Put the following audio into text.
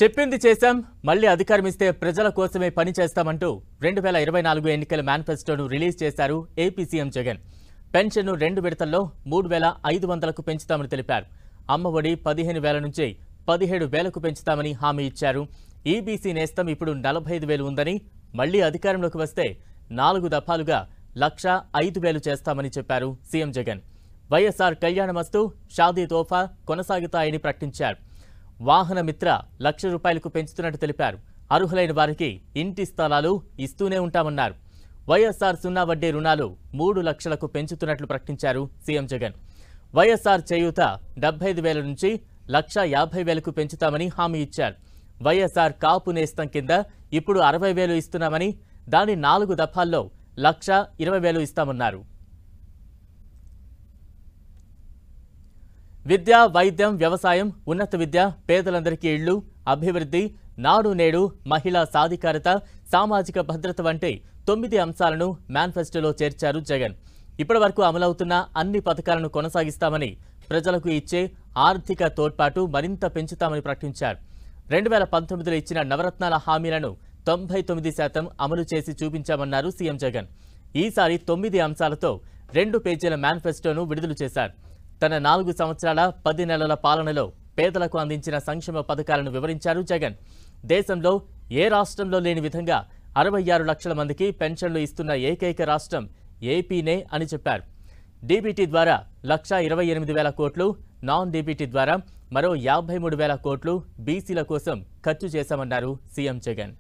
చెప్పింది చేశాం, మళ్ళీ అధికారం ఇస్తే ప్రజల కోసమే పని చేస్తామంటూ 2024 ఎన్నికల మేనిఫెస్టోను రిలీజ్ చేశారు ఏపీ సీఎం జగన్. పెన్షన్ను 2 విడతల్లో 3,500కు పెంచుతామని తెలిపారు. అమ్మఒడి 15,000 నుంచి 17,000కు పెంచుతామని హామీ ఇచ్చారు. ఈబీసీ నేస్తం ఇప్పుడు 45,000 ఉందని, మళ్లీ అధికారంలోకి వస్తే 4 దఫాలుగా 1,05,000 చేస్తామని చెప్పారు సీఎం జగన్. వైఎస్ఆర్ కళ్యాణమస్తు, షాదీ తోఫా కొనసాగుతాయని ప్రకటించారు. వాహన మిత్ర 1,00,000 రూపాయలకు పెంచుతున్నట్టు తెలిపారు. అర్హులైన వారికి ఇంటి స్థలాలు ఇస్తూనే ఉంటామన్నారు. వైఎస్ఆర్ 0 వడ్డీ రుణాలు 3 లక్షలకు పెంచుతున్నట్లు ప్రకటించారు సీఎం జగన్. వైఎస్ఆర్ చేయూత 75,000 నుంచి 1,50,000కు పెంచుతామని హామీ ఇచ్చారు. వైఎస్ఆర్ కాపు నేస్తం కింద ఇప్పుడు 60,000 ఇస్తున్నామని, దాని 4 దఫాల్లో 1,20,000 ఇస్తామన్నారు. విద్య, వైద్యం, వ్యవసాయం, ఉన్నత విద్య, పేదలందరికీ ఇళ్లు, అభివృద్ధి, నాడు నేడు, మహిళా సాధికారత, సామాజిక భద్రత వంటి 9 అంశాలను మేనిఫెస్టోలో చేర్చారు జగన్. ఇప్పటివరకు అమలవుతున్న అన్ని పథకాలను కొనసాగిస్తామని, ప్రజలకు ఇచ్చే ఆర్థిక తోడ్పాటు మరింత పెంచుతామని ప్రకటించారు. 2019లో ఇచ్చిన నవరత్నాల హామీలను 99% అమలు చేసి చూపించామన్నారు సీఎం జగన్. ఈసారి 9 అంశాలతో 2 పేజీల మేనిఫెస్టోను విడుదల చేశారు. తన 4 సంవత్సరాల 10 నెలల పాలనలో పేదలకు అందించిన సంక్షేమ పథకాలను వివరించారు జగన్. దేశంలో ఏ రాష్ట్రంలో లేని విధంగా 66 లక్షల మందికి పెన్షన్లు ఇస్తున్న ఏకైక రాష్ట్రం ఏపీనే అని చెప్పారు. డీబీటీ ద్వారా 1,28,000 కోట్లు, నాన్ డీబీటీ ద్వారా మరో 53,000 కోట్లు బీసీల కోసం ఖర్చు చేశామన్నారు సీఎం జగన్.